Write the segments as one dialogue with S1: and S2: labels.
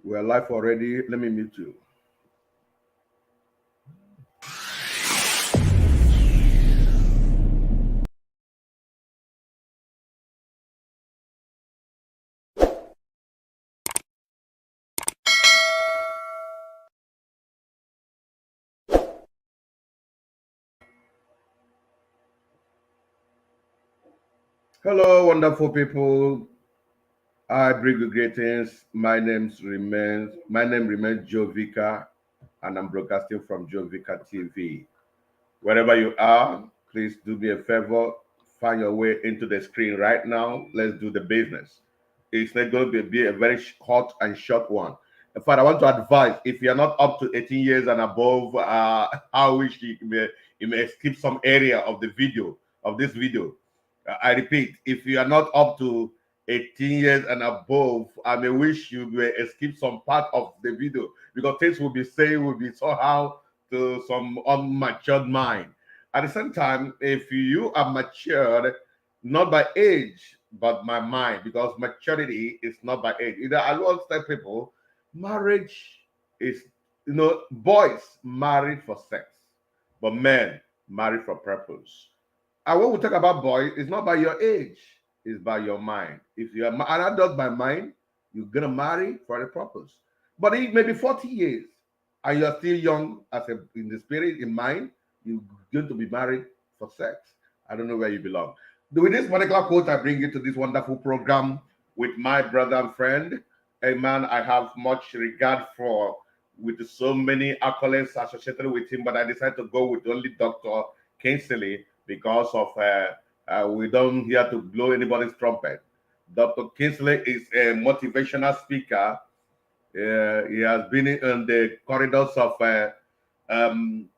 S1: We're live already. Let me mute you. Hello, wonderful people. I bring you greetings. My name remains Joe Vika, and I'm broadcasting from Joe Vika TV. Wherever you are, please do me a favor. Find your way into the screen right now. Let's do the business. It's not going to be a very hot and short one. In fact, I want to advise if you're not up to 18 years and above, I wish you may skip some area of the video of this video. I repeat, if you are not up to 18 years and above, I may wish you may skip some part of the video because things will be saying will be somehow to some unmatured mind. At the same time, if you are matured, not by age, but by mind, because maturity is not by age. Either I always tell people, marriage is, boys married for sex, but men married for purpose. And when we talk about boys, it's not by your age, it's by your mind. If you're an adult by mind, you're gonna marry for a purpose. But it may be 40 years and you're still young as in the spirit, in mind, you're going to be married for sex. I don't know where you belong. With this particular quote, I bring you to this wonderful program with my brother and friend, a man I have much regard for, with so many accolades associated with him, but I decided to go with only Dr. Kingsley because of we don't here to blow anybody's trumpet. Dr. Kingsley is a motivational speaker. He has been in the corridors of um,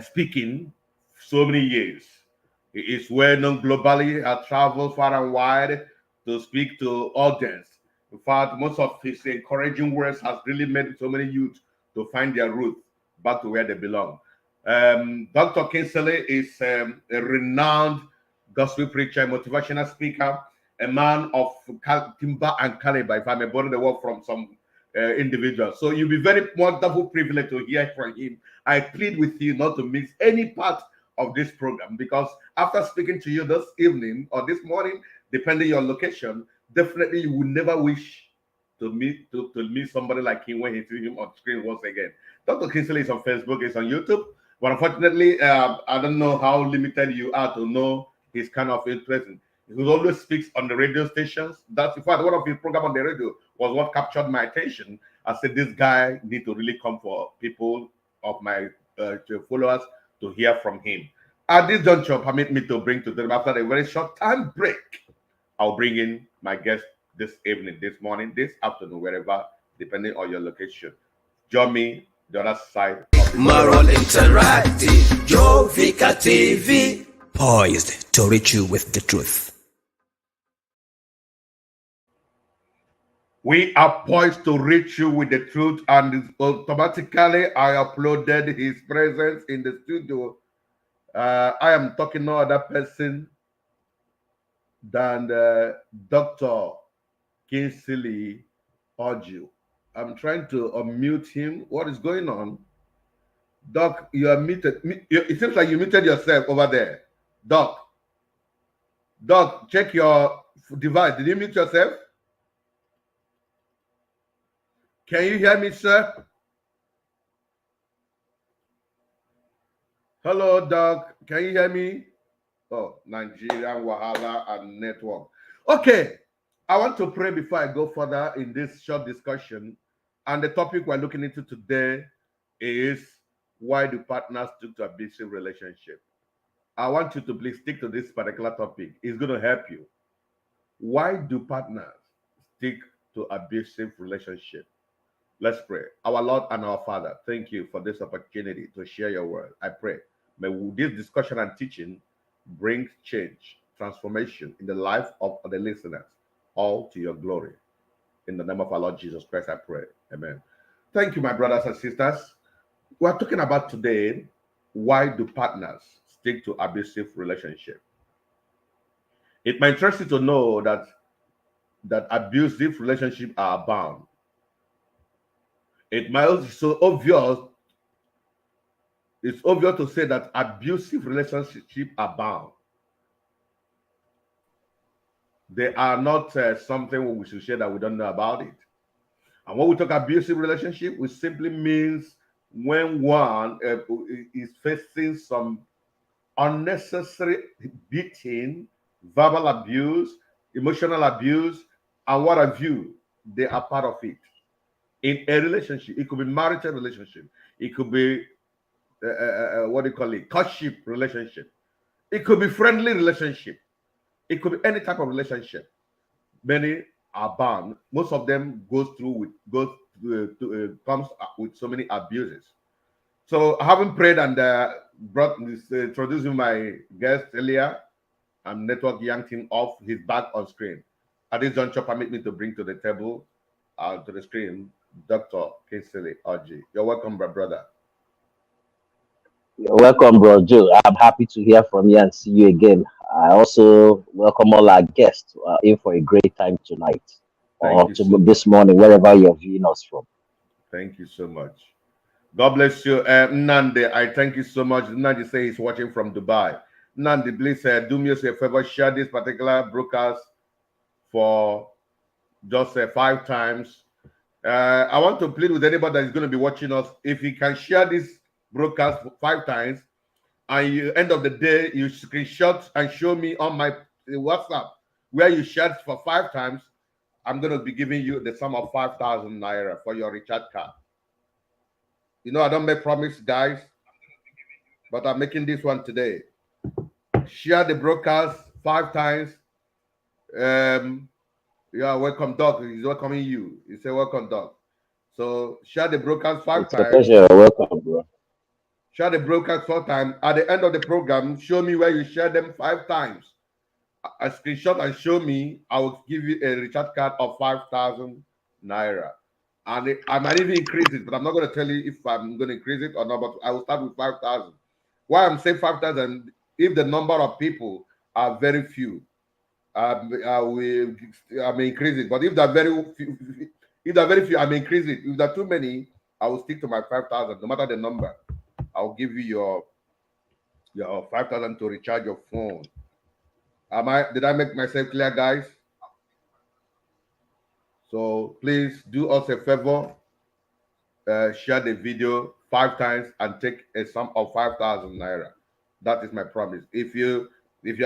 S1: speaking so many years. He is well known globally, has traveled far and wide to speak to audience. In fact, most of his encouraging words has really made so many youth to find their root back to where they belong. Dr. Kingsley is a renowned gospel preacher, motivational speaker, a man of timber and caliber, if I may borrow the word from some individuals. So you'll be very wonderful privilege to hear from him. I plead with you not to miss any part of this program because after speaking to you this evening or this morning, depending your location, definitely you will never wish to meet somebody like him when you see him on screen once again. Dr. Kingsley is on Facebook, is on YouTube, but unfortunately, I don't know how limited you are to know his kind of interest. He always speaks on the radio stations. That's in fact one of his program on the radio was what captured my attention. I said this guy need to really come for people of my followers to hear from him. At this juncture, permit me to bring to them after a very short time break. I'll bring in my guest this evening, this morning, this afternoon, wherever, depending on your location. Join me the other side of the
S2: Moral Interactive, Joe Vika TV, poised to reach you with the truth.
S1: We are poised to reach you with the truth, and automatically I uploaded his presence in the studio. I am talking no other person than Dr. Kingsley Oji. I'm trying to unmute him. What is going on? Doc, you are muted. It seems like you muted yourself over there. Doc, check your device. Did you mute yourself? Can you hear me, sir? Hello, Doc. Can you hear me? Oh, Nigerian Wahala and network. Okay, I want to pray before I go further in this short discussion. And the topic we're looking into today is why do partners stick to abusive relationship? I want you to please stick to this particular topic. It's going to help you. Why do partners stick to abusive relationship? Let's pray. Our Lord and our Father, thank you for this opportunity to share your word. I pray, may this discussion and teaching bring change, transformation in the life of the listeners, all to your glory. In the name of our Lord Jesus Christ, I pray. Amen. Thank you, my brothers and sisters. We're talking about today, why do partners stick to abusive relationship? It might interest you to know that abusive relationships are abound. It might be so obvious. It's obvious to say that abusive relationships abound. They are not something we should share that we don't know about it. And when we talk abusive relationship, it simply means when one is facing some unnecessary beating, verbal abuse, emotional abuse, and what have you, they are part of it. In a relationship, it could be marital relationship, it could be what do you call it, courtship relationship, it could be friendly relationship, it could be any type of relationship. Many are bound. Most of them comes with so many abuses. So having prayed and brought this, introducing my guest earlier, and network yanked him off his back on screen. At this juncture, permit me to bring to the table, to the screen, Dr. Kingsley Oji. You're welcome, my brother.
S3: You're welcome, bro Joe. I'm happy to hear from you and see you again. I also welcome all our guests in for a great time tonight
S1: Thank
S3: or
S1: you so much.
S3: this morning, wherever you're viewing us from.
S1: Thank you so much. God bless you. Nandi, I thank you so much. Nandi say he's watching from Dubai. Nandi, please do me a favor, share this particular broadcast for just 5 times. I want to plead with anybody that is going to be watching us. If you can share this broadcast 5 times, and you end of the day, you screenshot and show me on my WhatsApp where you shared for 5 times, I'm going to be giving you the sum of 5,000 naira for your recharge card. You know, I don't make promise, guys, but I'm making this one today. Share the broadcast 5 times. Yeah, welcome, Doc. He's welcoming you. He said, welcome, Doc. So share the broadcast 5
S3: It's a
S1: times.
S3: pleasure. Welcome, bro.
S1: Share the broadcast 4 times. At the end of the program, show me where you share them 5 times. A screenshot and show me. I will give you a recharge card of 5,000 naira. And I might even increase it, but I'm not going to tell you if I'm going to increase it or not. But I will start with 5,000. Why I'm saying 5,000? If the number of people are very few, I may increase it. But if they're very few, I may increase it. If there are too many, I will stick to my 5,000, no matter the number. I'll give you your 5,000 to recharge your phone. Did I make myself clear, guys? So please do us a favor, share the video 5 times and take a sum of 5,000 naira. That is my promise. If you're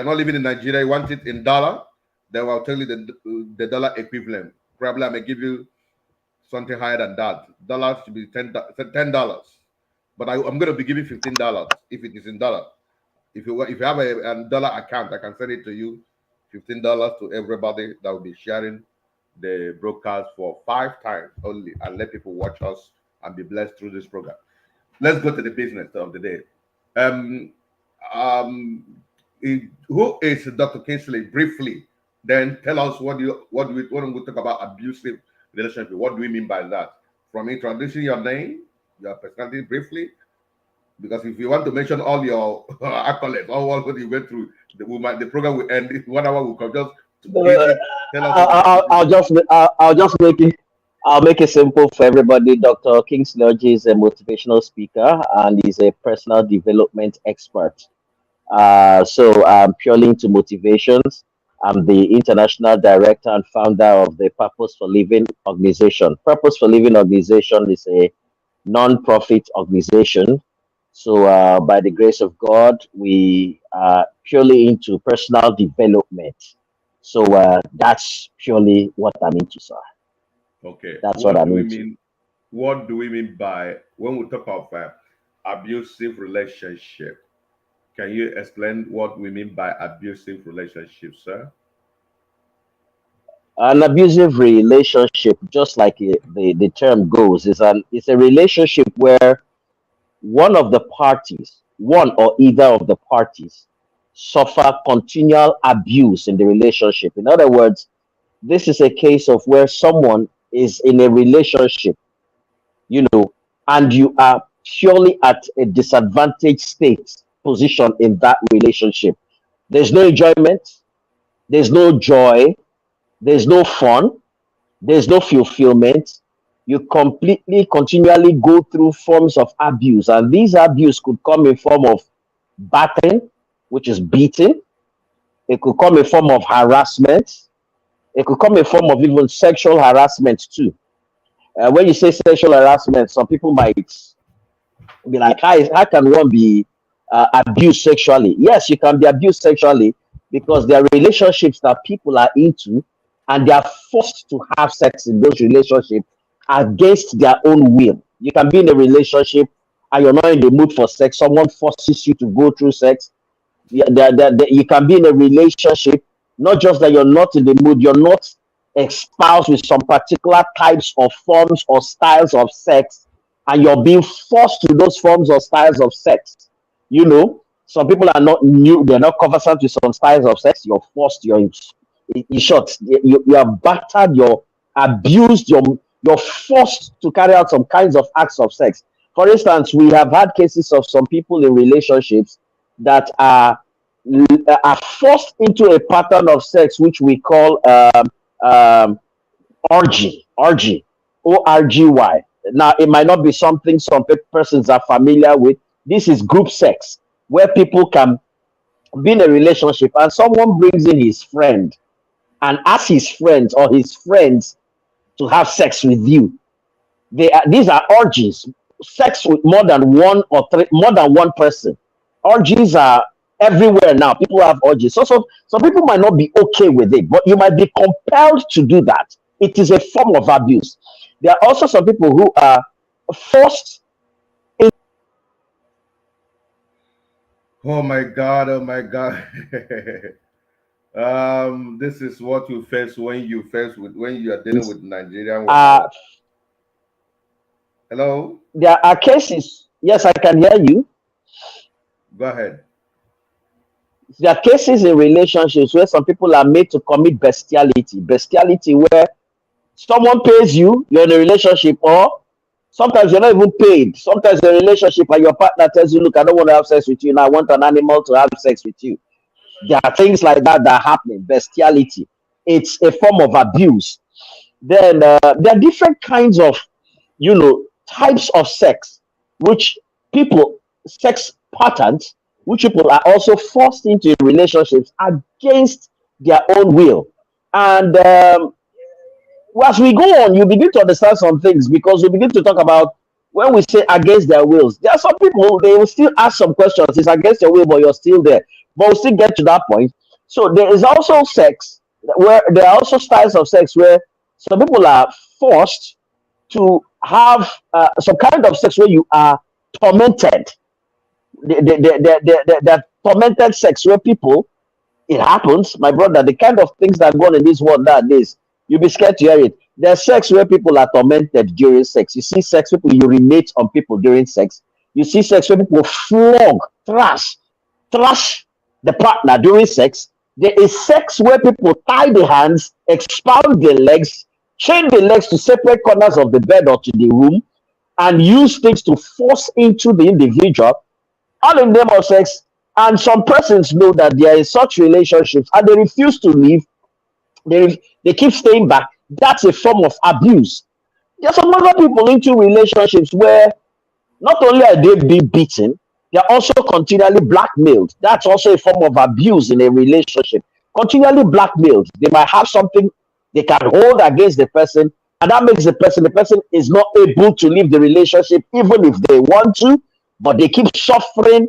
S1: not living in Nigeria, you want it in dollar, then I'll tell you the dollar equivalent. Probably I may give you something higher than that. Dollars should be $10. But I'm going to be giving $15 if it is in dollar. If you have a dollar account, I can send it to you, $15 to everybody that will be sharing the broadcast for 5 times only, and let people watch us and be blessed through this program. Let's go to the business of the day. Who is Dr. Kingsley? Briefly, then tell us what we talk about abusive relationship. What do we mean by that? From introducing your name, your personality briefly, because if you want to mention all your accolades, all what you went through, the program will end. 1 hour will come. Just tell us.
S3: I'll make it simple for everybody. Dr. Kingsley Oji is a motivational speaker and he's a personal development expert. So I'm purely into motivations. I'm the international director and founder of the Purpose for Living organization. Purpose for Living organization is a non-profit organization. So by the grace of God, we are purely into personal development. So that's purely what I'm into, sir.
S1: Okay.
S3: That's what I'm into.
S1: Mean? What do we mean by when we talk of abusive relationship? Can you explain what we mean by abusive relationship, sir?
S3: An abusive relationship, just like the term goes, is a relationship where one or either of the parties suffer continual abuse in the relationship. In other words, this is a case of where someone is in a relationship, and you are purely at a disadvantaged position in that relationship. There's no enjoyment, there's no joy, there's no fun, there's no fulfillment. you completely, continually go through forms of abuse. And these abuse could come in form of battering, which is beating. It could come in form of harassment. It could come in form of even sexual harassment too. When you say sexual harassment, some people might be like, how can one be abused sexually? Yes, you can be abused sexually because there are relationships that people are into and they are forced to have sex in those relationships against their own will. You can be in a relationship and you're not in the mood for sex. Someone forces you to go through sex. Yeah, you can be in a relationship, not just that you're not in the mood, you're not espoused with some particular types of forms or styles of sex, and you're being forced to those forms or styles of sex. You know, some people are not new, they're not conversant with some styles of sex. You're forced, in short, you are battered, you're abused, you're forced to carry out some kinds of acts of sex. For instance, we have had cases of some people in relationships that are forced into a pattern of sex which we call um, orgy, orgy. Now, it might not be something some persons are familiar with. This is group sex where people can be in a relationship and someone brings in his friend and asks his friends or his friends to have sex with you. These are orgies, sex with more than one or three, more than one person. Orgies are everywhere now. People have orgies. So some people might not be okay with it, but you might be compelled to do that. It is a form of abuse. There are also some people who are forced.
S1: Oh my God! Oh my God! This is what you face when you are dealing with Nigerian
S3: Uh,
S1: wahala. Hello,
S3: there are cases. Yes, I can hear you.
S1: go ahead.
S3: There are cases in relationships where some people are made to commit bestiality. Bestiality where someone pays you, you're in a relationship, or sometimes you're not even paid. Sometimes you're in a relationship and your partner tells you, look, I don't want to have sex with you. Now I want an animal to have sex with you. There are things like that that are happening. Bestiality. It's a form of abuse. Then there are different kinds of, types of sex, which people, sex patterns, which people are also forced into relationships against their own will. And as we go on, you begin to understand some things because we begin to talk about when we say against their wills. There are some people, they will still ask some questions. It's against your will, but you're still there. But we'll still get to that point. So there is also sex where there are also styles of sex where some people are forced to have some kind of sex where you are tormented. The tormented sex where people, it happens, my brother. The kind of things that go on in this world nowadays, you'll be scared to hear it. There's sex where people are tormented during sex. You see sex people urinate on people during sex. You see sex where people flog, thrash the partner during sex. There is sex where people tie the hands, expound the legs, chain the legs to separate corners of the bed or to the room, and use things to force into the individual, all in the name of sex. And some persons know that they are in such relationships and they refuse to leave. They keep staying back. That's a form of abuse. There are some other people into relationships where not only are they being beaten, they are also continually blackmailed. That's also a form of abuse in a relationship. Continually blackmailed. They might have something they can hold against the person, and that makes the person is not able to leave the relationship even if they want to, but they keep suffering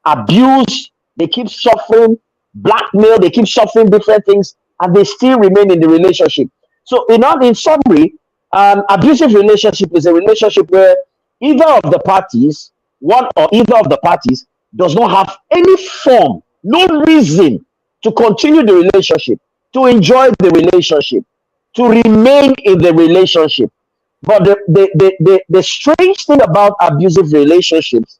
S3: abuse, they keep suffering blackmail, they keep suffering different things, and they still remain in the relationship. So, in summary, an abusive relationship is a relationship where either of the parties, one or either of the parties, does not have any form, no reason to continue the relationship, to enjoy the relationship, to remain in the relationship. But the strange thing about abusive relationships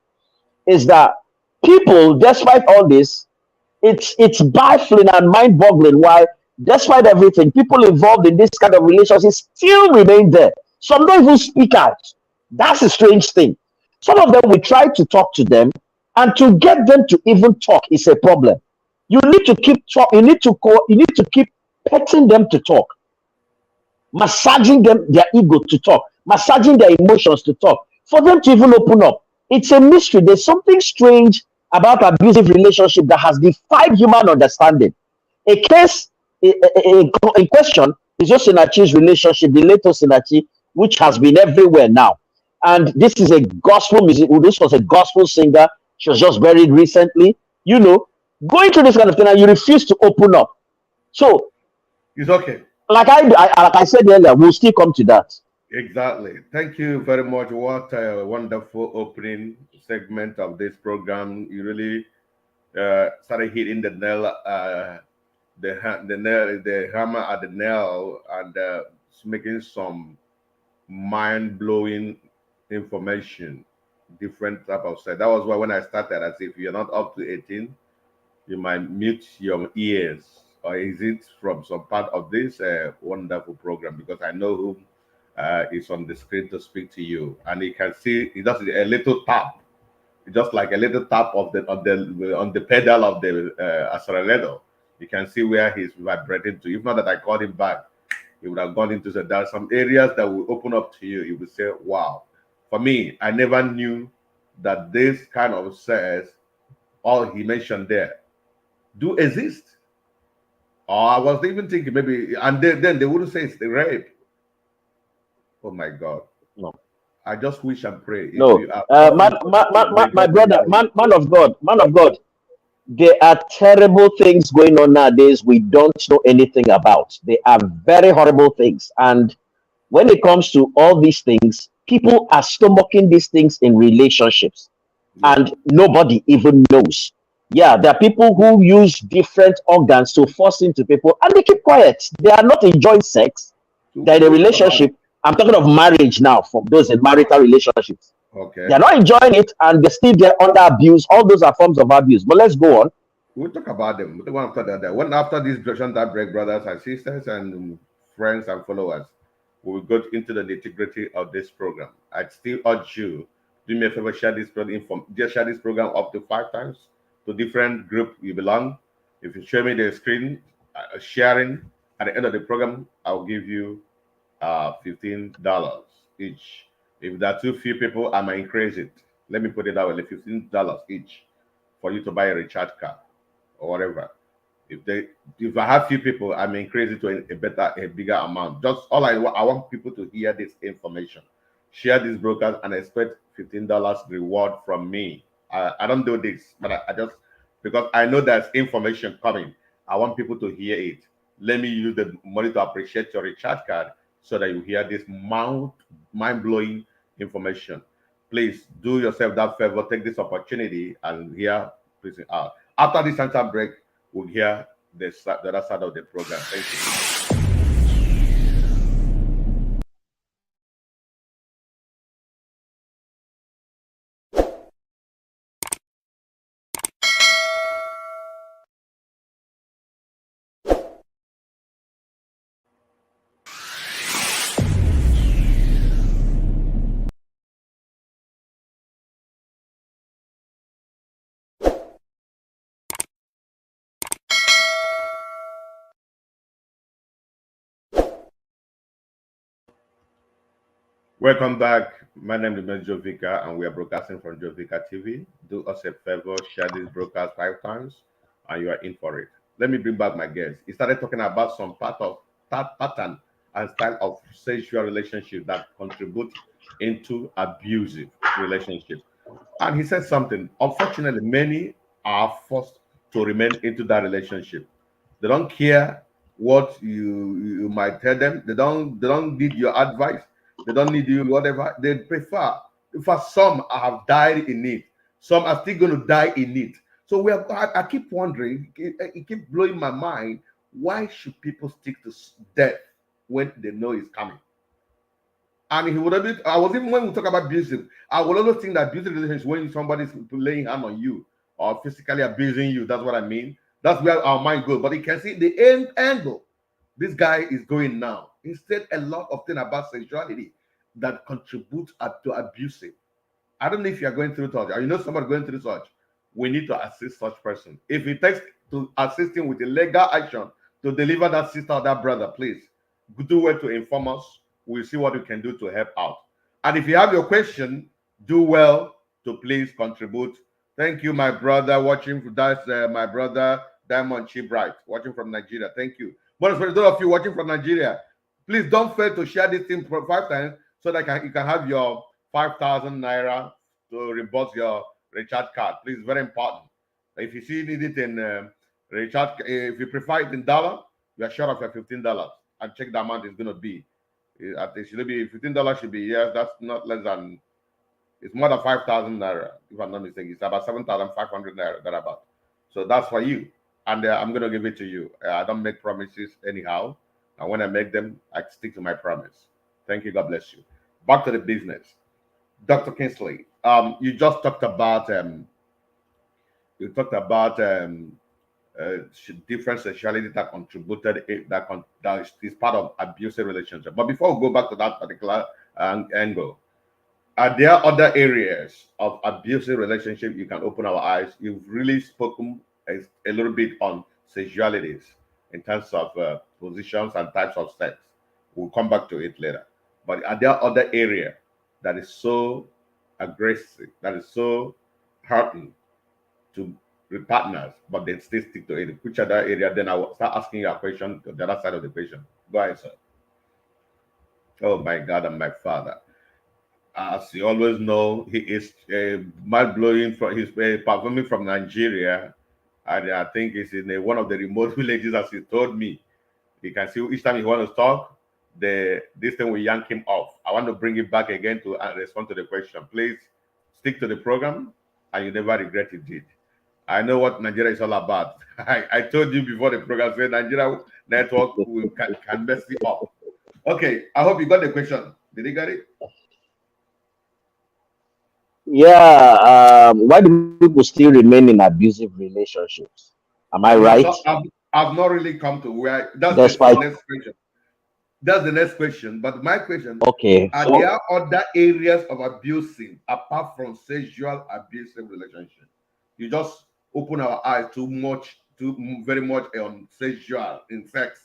S3: is that people, despite all this, it's baffling and mind-boggling why, despite everything, people involved in this kind of relationships still remain there. Some don't even speak out. That's a strange thing. Some of them, we try to talk to them, and to get them to even talk is a problem. You need to keep talk. You need to keep petting them to talk, massaging them their ego to talk. massaging their emotions to talk, for them to even open up. It's a mystery. There's something strange about abusive relationship that has defied human understanding. A case in question is Osinachi's relationship, the late Osinachi, which has been everywhere now. And this is a gospel music. This was a gospel singer. She was just buried recently. You know, going through this kind of thing, and you refuse to open up. So,
S1: It's okay.
S3: like I said earlier, we'll still come to that.
S1: Exactly. Thank you very much. What a wonderful opening segment of this program. You really started hitting the nail, the hammer at the nail, and making some mind blowing information, different type of set. That was why when I started, as if you're not up to 18, you might mute your ears or exit from some part of this wonderful program, because I know who is on the screen to speak to you, and you can see it's just a little tap, just like a little tap of the on the pedal of the accelerator. You can see where he's vibrating to. If not that I called him back, he would have gone into the. There are some areas that will open up to you. You will say, "Wow!" For me, I never knew that this kind of says all he mentioned there do exist. Or I was even thinking maybe, and then they wouldn't say it's the rape. Oh my God.
S3: No,
S1: I just wish and pray if
S3: no.
S1: you are up in may
S3: My
S1: God
S3: brother,
S1: deliver you.
S3: man of God. There are terrible things going on nowadays we don't know anything about. They are very horrible things. And when it comes to all these things, people are stomaching these things in relationships
S1: Yeah.
S3: and nobody even knows. Yeah, there are people who use different organs to force into people and they keep quiet. They are not enjoying sex. They're in a
S1: We'll talk about it.
S3: relationship. I'm talking of marriage now for those in marital relationships.
S1: Okay.
S3: They're not enjoying it and they're still there under abuse. All those are forms of abuse. But let's go on.
S1: We'll talk about them. The one after that. One after this version that break, brothers and sisters and friends and followers, we will go into the nitty-gritty of this program. I still urge you, do me a favor, share this program, just share this program up to 5 times to different group you belong. If you show me the screen sharing at the end of the program, I'll give you $15 each. If there are too few people, I might increase it. Let me put it that way, like $15 each for you to buy a recharge card or whatever. If I have few people, I may increase it to a bigger amount. Just all I want people to hear this information. Share these brokers and expect $15 reward from me. I don't do this, but I just because I know there's information coming. I want people to hear it. Let me use the money to appreciate your recharge card so that you hear this mind-blowing information. Please do yourself that favor. Take this opportunity and hear please out. After this center break, we'll hear the other side of the program. Thank you. Welcome back. My name is Mr. Jovika, and we are broadcasting from Jovika TV. Do us a favor, share this broadcast 5 times, and you are in for it. Let me bring back my guest. He started talking about some part of that pattern and style of sexual relationship that contribute into abusive relationship. And he said something. Unfortunately, many are forced to remain into that relationship. They don't care what you might tell them. They don't need your advice. They don't need you whatever. They prefer. For some have died in it. Some are still going to die in it. So I keep wondering. It keeps blowing my mind. Why should people stick to death when they know it's coming? And he would have been, I was even when we talk about abusive, I will always think that abusive relationship is when somebody's laying hand on you or physically abusing you. That's what I mean. That's where our mind goes. But you can see the end angle this guy is going now. He said a lot of things about sexuality that contribute to abusive. I don't know if you're going through such, or you know somebody going through such. We need to assist such person. If it takes to assist him with a legal action to deliver that sister or that brother, please do well to inform us we'll see what we can do to help out. And if you have your question, do well to please contribute. Thank you, my brother watching. That's my brother Diamond Chibright watching from Nigeria. Thank you. But for those of you watching from Nigeria, please don't fail to share this thing for 5 times so that you can have your 5,000 naira to reimburse your recharge card. Please, very important. If you see need it in recharge, if you prefer it in dollar, you are short of your $15. And check the amount it's going to be. It should be $15 should be, yes, that's not less than, it's more than 5,000 naira, if I'm not mistaken. It's about 7,500 naira, thereabout. So that's for you. And I'm going to give it to you. I don't make promises anyhow. And when I make them, I stick to my promise. Thank you. God bless you. Back to the business. Dr. Kingsley, you just talked about different sexuality that contributed that is part of abusive relationship. But before we go back to that particular angle, are there other areas of abusive relationship you can open our eyes? You've really spoken a little bit on sexualities in terms of positions and types of sex. We'll come back to it later. But are there other area that is so aggressive, that is so hurting to partners, but they still stick to it? Which other area? Then I will start asking you a question to the other side of the question. Go ahead, sir. Oh my God and my Father. As you always know, he is mind blowing. From his performing from Nigeria, and I think he's in one of the remote villages, as he told me. You can see each time he wants to talk, this thing will yank him off. I want to bring it back again to respond to the question. Please stick to the program, and you never regret it. Did. I know what Nigeria is all about. I told you before the program said Nigeria network can mess you up. Okay, I hope you got the question. Did you get it?
S3: Yeah. Why do people still remain in abusive relationships? Am I right?
S1: I've not really come to where that's
S3: Despite
S1: the next question. That's the next question. But my question:
S3: okay,
S1: are there other areas of abusing apart from sexual abusive relationship? You just open our eyes very much on sexual, in sex,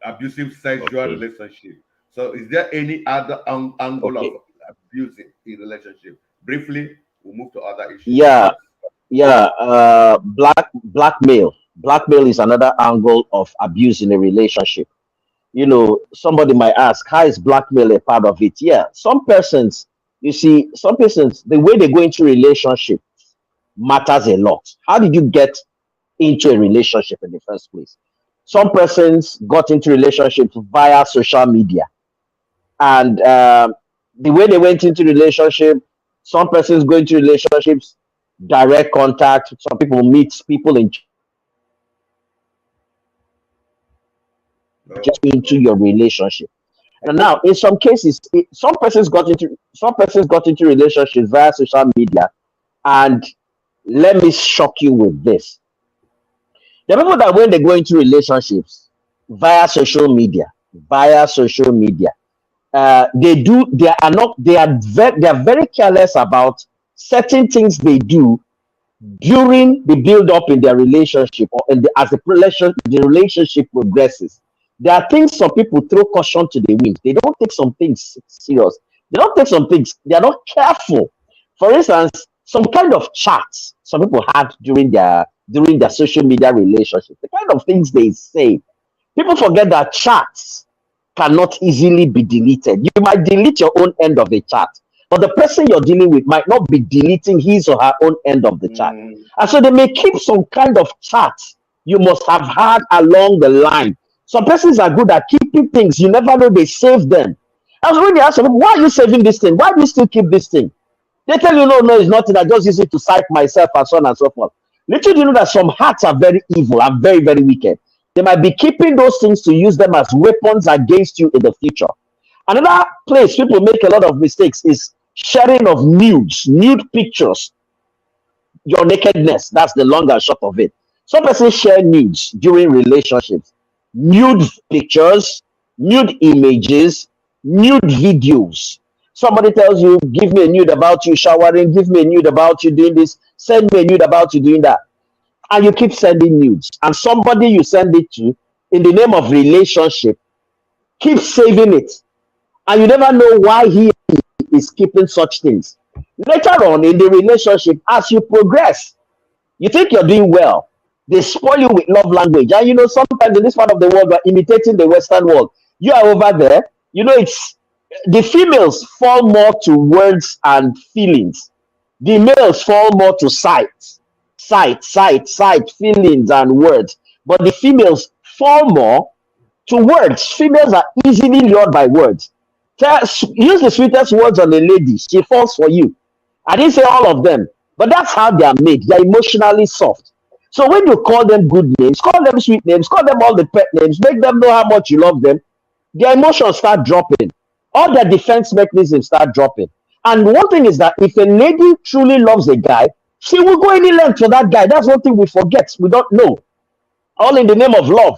S1: abusive sexual relationship. So, is there any other angle of abusing in relationship? Briefly, we'll move to other issues.
S3: Yeah. Blackmail. Blackmail is another angle of abuse in a relationship. Somebody might ask, how is blackmail a part of it? Yeah, some persons, the way they go into relationship matters a lot. How did you get into a relationship in the first place? Some persons got into relationships via social media, and the way they went into relationship, some persons go into relationships direct contact. Some people meet people in just into your relationship. And now, in some cases, some persons got into relationships via social media. And let me shock you with this: the people that when they go into relationships via social media, they are very careless about certain things they do during the build up in their relationship, or as the relationship progresses. There are things some people throw caution to the wind. They don't take some things serious. They don't take some things. They are not careful. For instance, some kind of chats some people had during their social media relationship, the kind of things they say. People forget that chats cannot easily be deleted. You might delete your own end of the chat, but the person you're dealing with might not be deleting his or her own end of the chat. And so they may keep some kind of chat you must have had along the line. Some persons are good at keeping things. You never know they save them. I was really asking, why are you saving this thing? Why do you still keep this thing? They tell you, no, it's nothing. I just use it to cite myself and so on and so forth. Little do you know that some hearts are very evil and very, very wicked. They might be keeping those things to use them as weapons against you in the future. Another place people make a lot of mistakes is sharing of nude pictures. Your nakedness, that's the long and short of it. Some persons share nudes during relationships. Nude pictures, nude images, nude videos. Somebody tells you, give me a nude about you showering, give me a nude about you doing this, send me a nude about you doing that. And you keep sending nudes. And somebody you send it to, in the name of relationship, keep saving it. and you never know why he is keeping such things. Later on in the relationship, as you progress, you think you're doing well. They spoil you with love language. And sometimes in this part of the world, we're imitating the Western world. You are over there, it's the females fall more to words and feelings. The males fall more to sight, feelings and words. But the females fall more to words. Females are easily lured by words. Use the sweetest words on a lady, she falls for you. I didn't say all of them, but that's how they are made. They're emotionally soft. So when you call them good names, call them sweet names, call them all the pet names, make them know how much you love them, their emotions start dropping. All their defense mechanisms start dropping. And one thing is that if a lady truly loves a guy, she will go any length for that guy. That's one thing we forget. We don't know. All in the name of love.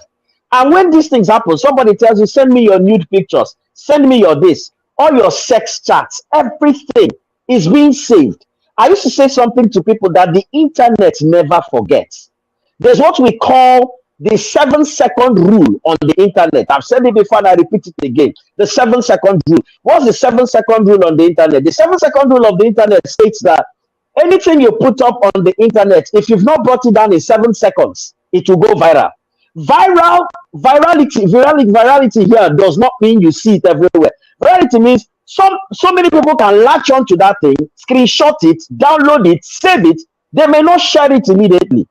S3: And when these things happen, somebody tells you, send me your nude pictures, send me your this, all your sex chats, everything is being saved. I used to say something to people that the internet never forgets. There's what we call the 7-second rule on the internet. I've said it before and I repeat it again. The 7-second rule. What's the 7-second rule on the internet? The 7-second rule of the internet states that anything you put up on the internet, if you've not brought it down in 7 seconds, it will go viral. Virality here does not mean you see it everywhere. Virality means so many people can latch on to that thing, screenshot it, download it, save it. They may not share it immediately.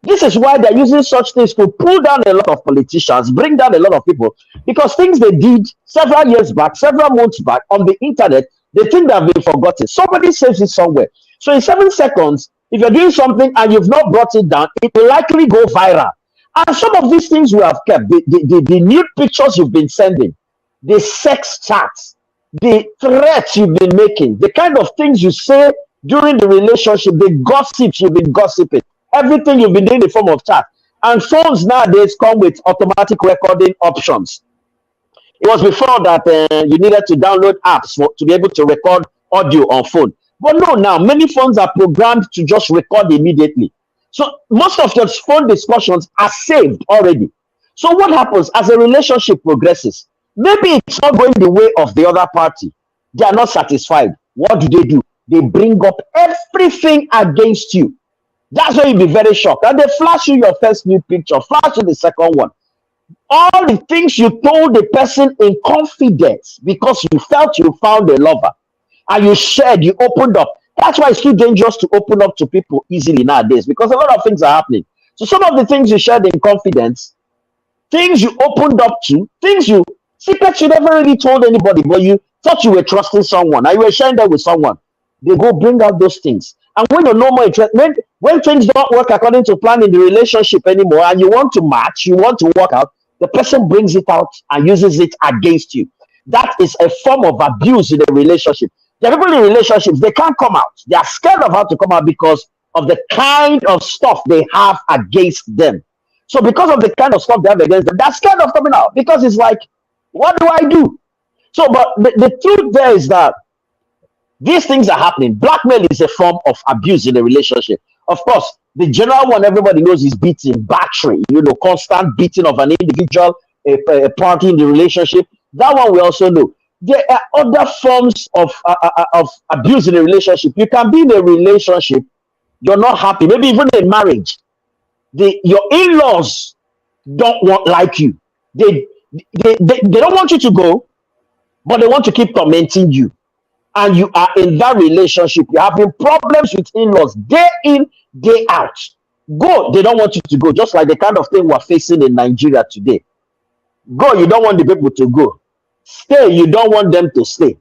S3: This is why they're using such things to pull down a lot of politicians, bring down a lot of people, because things they did several years back, several months back on the internet, they think they have been forgotten. Somebody saves it somewhere. So in 7 seconds, if you're doing something and you've not brought it down, it will likely go viral. And some of these things we have kept, the nude pictures you've been sending, the sex chats, the threats you've been making, the kind of things you say during the relationship, the gossips you've been gossiping, everything you've been doing in the form of chat. And phones nowadays come with automatic recording options. It was before that you needed to download apps to be able to record audio on phone. But no, now many phones are programmed to just record immediately. So most of your phone discussions are saved already. So what happens as a relationship progresses? Maybe it's not going the way of the other party. They are not satisfied. What do? They bring up everything against you. That's why you'll be very shocked. And they flash you your first new picture, flash you the second one. All the things you told the person in confidence because you felt you found a lover and you shared, you opened up. That's why it's too dangerous to open up to people easily nowadays, because a lot of things are happening. So some of the things you shared in confidence, things you opened up to, secrets you never really told anybody, but you thought you were trusting someone and you were sharing that with someone. They go bring out those things. And when you're no more interested, when things don't work according to plan in the relationship anymore and you want to match, you want to work out, the person brings it out and uses it against you. That is a form of abuse in a relationship. The people in relationships, they can't come out. They are scared of how to come out because of the kind of stuff they have against them. So because of the kind of stuff they have against them, they're scared of coming out because it's like, what do I do? So, but the truth there is that these things are happening. Blackmail is a form of abuse in a relationship. Of course, the general one everybody knows is beating, battery, constant beating of an individual, a party in the relationship. That one we also know. There are other forms of abuse in a relationship. You can be in a relationship, you're not happy, maybe even in marriage. Your in-laws don't like you. They don't want you to go, but they want to keep tormenting you. And you are in that relationship. You're having problems with in-laws day in, day out. Go, they don't want you to go, just like the kind of thing we're facing in Nigeria today. Go, you don't want the people to go. Stay, you don't want them to stay.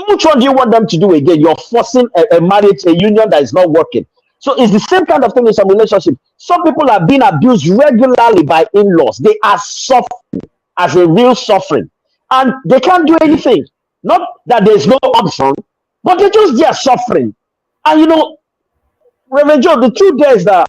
S3: Which one do you want them to do again? You're forcing a marriage, a union that is not working. So it's the same kind of thing in some relationship. Some people are being abused regularly by in-laws. They are suffering as a real suffering. And they can't do anything. Not that there's no option, but they're just there suffering. And Reverend Joe, the truth there is that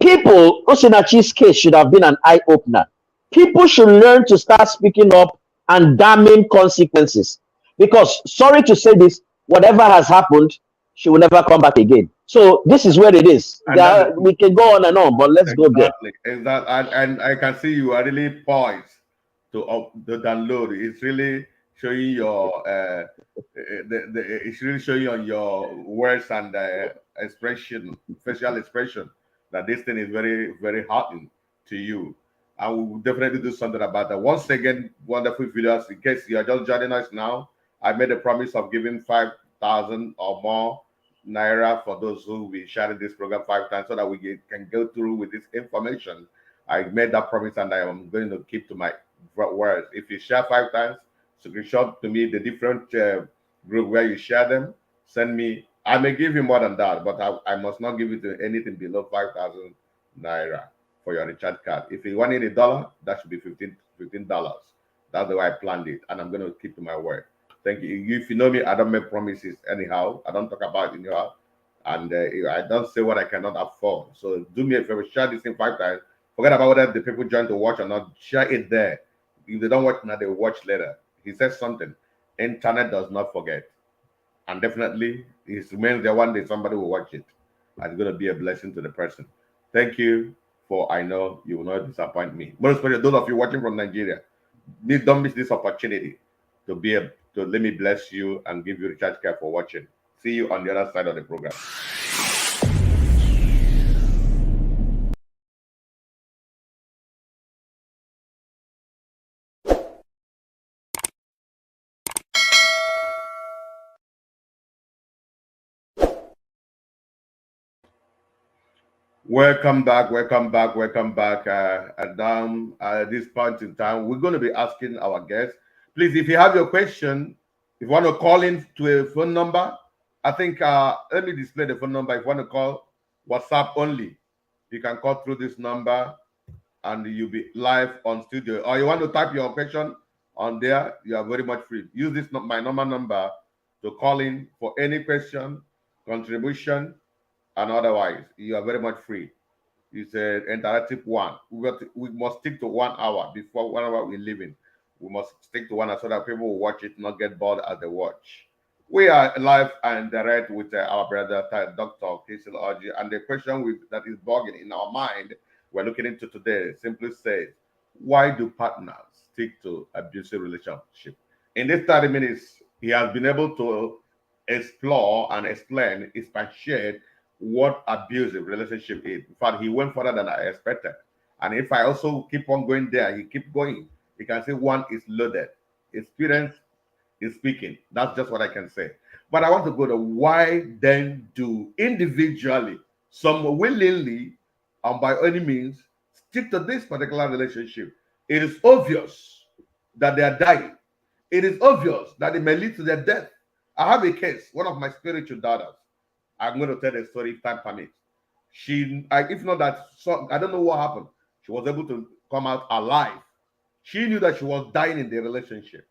S3: people, Osinachi's case should have been an eye-opener. People should learn to start speaking up and damning consequences. Because, sorry to say this, whatever has happened, she will never come back again. So this is where it is. We can go on and on, but let's go there.
S1: Exactly. And I can see you are really poised to download. It's really showing your it's really showing on your words and expression, facial expression, that this thing is very, very heartening to you. And we will definitely do something about that. Once again, wonderful videos. In case you are just joining us now, I made a promise of giving 5,000 or more naira for those who will be sharing this program 5 times, so that we can go through with this information. I made that promise, and I am going to keep to my words. If you share 5 times, screenshot to me the different group where you share them. Send me. I may give you more than that, but I must not give you to anything below 5,000 naira for your recharge card. If you want $1, that should be $15. That's the way I planned it, and I'm going to keep to my word. Thank you. If you know me, I don't make promises anyhow. I don't talk about it anyhow, and I don't say what I cannot afford. So do me a favor, share this thing 5 times. Forget about whether the people join to watch or not. Share it there. If they don't watch now, they will watch later. He says something. Internet does not forget, and definitely it remains there. One day somebody will watch it, and it's going to be a blessing to the person. Thank you. For I know you will not disappoint me. Most especially those of you watching from Nigeria, don't miss this opportunity to be able to let me bless you and give you recharge care for watching. See you on the other side of the program. Welcome back, welcome back, welcome back. And now, at this point in time, we're going to be asking our guests. Please, if you have your question, if you want to call in to a phone number, I think, let me display the phone number. If you want to call WhatsApp only, you can call through this number and you'll be live on studio. Or you want to type your question on there, you are very much free. Use this my normal number to call in for any question, contribution, and otherwise you are very much free. It's an interactive one. We must stick to 1 hour before 1 hour we're leaving. We must stick to 1 hour so that people will watch it, not get bored as they watch. We are live and direct with our brother Dr. Kingsley Oji, and the question that is bugging in our mind we're looking into today simply says, why do partners stick to abusive relationship? In this 30 minutes, he has been able to explore and explain, expatiate what abusive relationship is. In fact, he went further than I expected. And if I also keep on going there, he keep going. You can say one is loaded. Experience is speaking. That's just what I can say. But I want to go to why then do individually, some willingly and by any means stick to this particular relationship. It is obvious that they are dying. It is obvious that it may lead to their death. I have a case, one of my spiritual daughters. I'm going to tell the story if time permits. If not that, I don't know what happened. She was able to come out alive. She knew that she was dying in the relationship,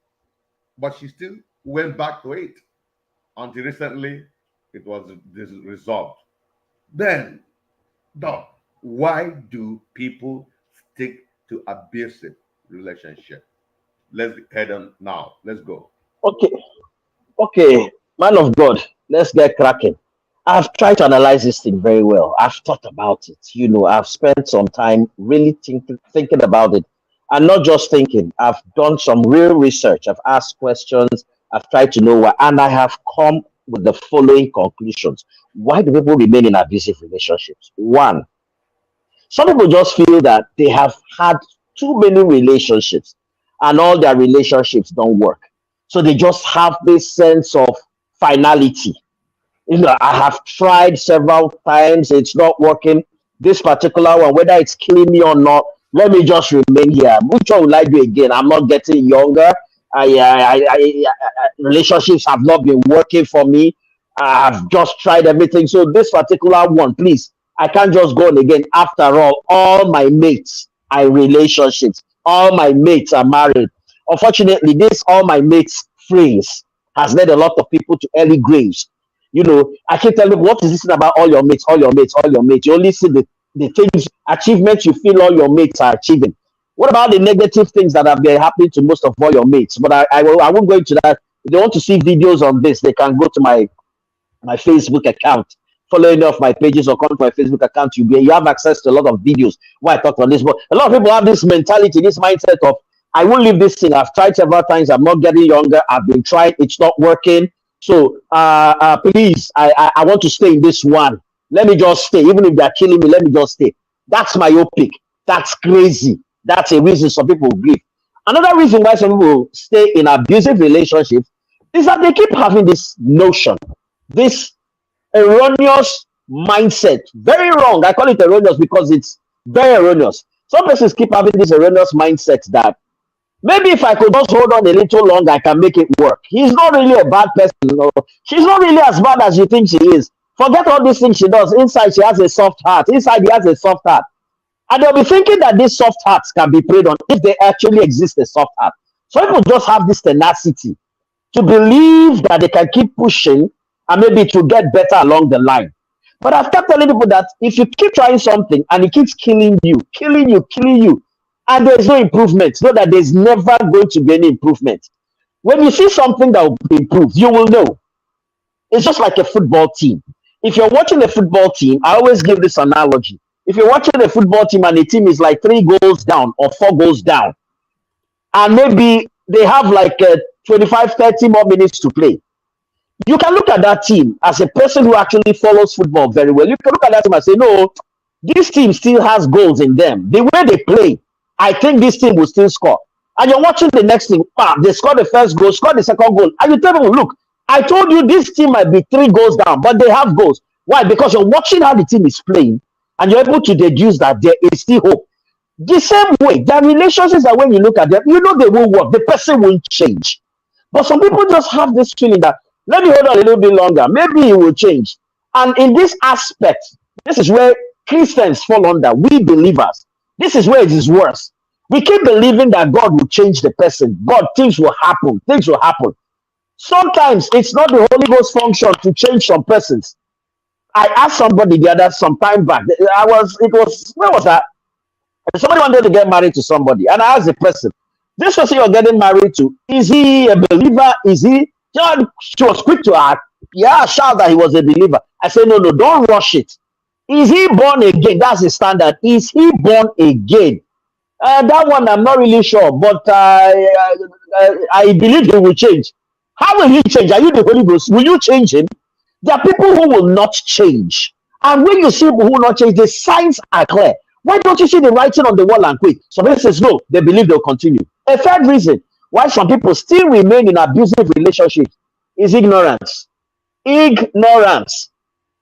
S1: but she still went back to it until recently it was resolved. Then, Doc, why do people stick to abusive relationship? Let's head on now. Let's go.
S3: Okay, okay, man of God, let's get cracking. I've tried to analyze this thing very well. I've thought about it. I've spent some time really thinking about it. And not just thinking, I've done some real research. I've asked questions. I've tried to know why. And I have come with the following conclusions. Why do people remain in abusive relationships? One, some people just feel that they have had too many relationships and all their relationships don't work. So they just have this sense of finality. I have tried several times, it's not working. This particular one, whether it's killing me or not, let me just remain here. Which one will I do again? I'm not getting younger. Relationships have not been working for me. I've just tried everything. So this particular one, please, I can't just go on again. After all my mates are in relationships. All my mates are married. Unfortunately, this all my mates phrase has led a lot of people to early graves. I keep telling them, what is this thing about all your mates, all your mates, all your mates? You only see the things, achievements you feel all your mates are achieving. What about the negative things that have been happening to most of all your mates? But I won't go into that. If they want to see videos on this, they can go to my Facebook account, follow any of my pages or come to my Facebook account. You have access to a lot of videos where I talk on this. But a lot of people have this mentality, this mindset of I won't leave this thing. I've tried several times. I'm not getting younger. I've been trying. It's not working. So please, I want to stay in this one. Let me just stay. Even if they're killing me, let me just stay. That's my pick. That's crazy. That's a reason some people grieve. Another reason why some people stay in abusive relationships is that they keep having this notion, this erroneous mindset. Very wrong. I call it erroneous because it's very erroneous. Some persons keep having this erroneous mindset that maybe if I could just hold on a little longer, I can make it work. He's not really a bad person. No. She's not really as bad as you think she is. Forget all these things she does. Inside, she has a soft heart. Inside, he has a soft heart. And they'll be thinking that these soft hearts can be preyed on if they actually exist, a soft heart. So people just have this tenacity to believe that they can keep pushing and maybe it will get better along the line. But I've kept telling people that if you keep trying something and it keeps killing you, and there's no improvement, know that there's never going to be any improvement. When you see something that will improve, you will know. It's just like a football team. If you're watching a football team, I always give this analogy. If you're watching a football team and the team is like 3 goals down or 4 goals down, and maybe they have like 25, 30 more minutes to play, you can look at that team as a person who actually follows football very well. You can look at that team and say, no, this team still has goals in them. The way they play, I think this team will still score. And you're watching the next team, they score the first goal, score the second goal. And you tell them, look, I told you this team might be 3 goals down, but they have goals. Why? Because you're watching how the team is playing and you're able to deduce that there is still hope. The same way, their relationships are when you look at them, you know they won't work. The person won't change. But some people just have this feeling that, let me hold on a little bit longer. Maybe it will change. And in this aspect, this is where Christians fall under. We believers. This is where it is worse. We keep believing that God will change the person. God, things will happen. Things will happen. Sometimes it's not the Holy Ghost function to change some persons. I asked somebody the other some time back. Where was that? Somebody wanted to get married to somebody. And I asked the person, this person you're getting married to, is he a believer? Is he? She was quick to shout that he was a believer. I said, no, don't rush it. Is he born again? That's the standard. Is he born again? That one I'm not really sure, but I believe he will change. How will he change? Are you the Holy Ghost? Will you change him? There are people who will not change. And when you see people who will not change, the signs are clear. Why don't you see the writing on the wall and quit? Some people says no, they believe they'll continue. A third reason why some people still remain in abusive relationships is ignorance. Ignorance.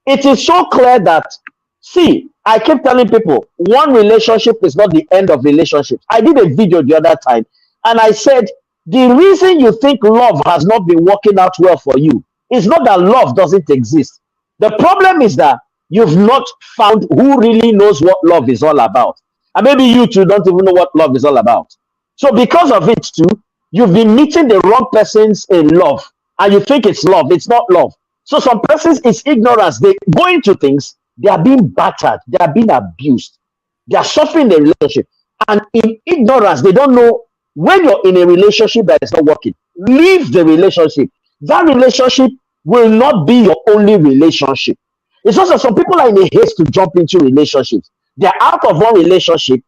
S3: It is so clear that, see, I keep telling people, one relationship is not the end of relationships. I did a video the other time, and I said, the reason you think love has not been working out well for you is not that love doesn't exist. The problem is that you've not found who really knows what love is all about. And maybe you too don't even know what love is all about. So because of it too, you've been meeting the wrong persons in love, and you think it's love. It's not love. So some persons, it's ignorance. They go into things, they are being battered, they are being abused, they are suffering the relationship. And in ignorance, they don't know when you're in a relationship that is not working, leave the relationship. That relationship will not be your only relationship. It's also some people are in a haste to jump into relationships. They're out of one relationship.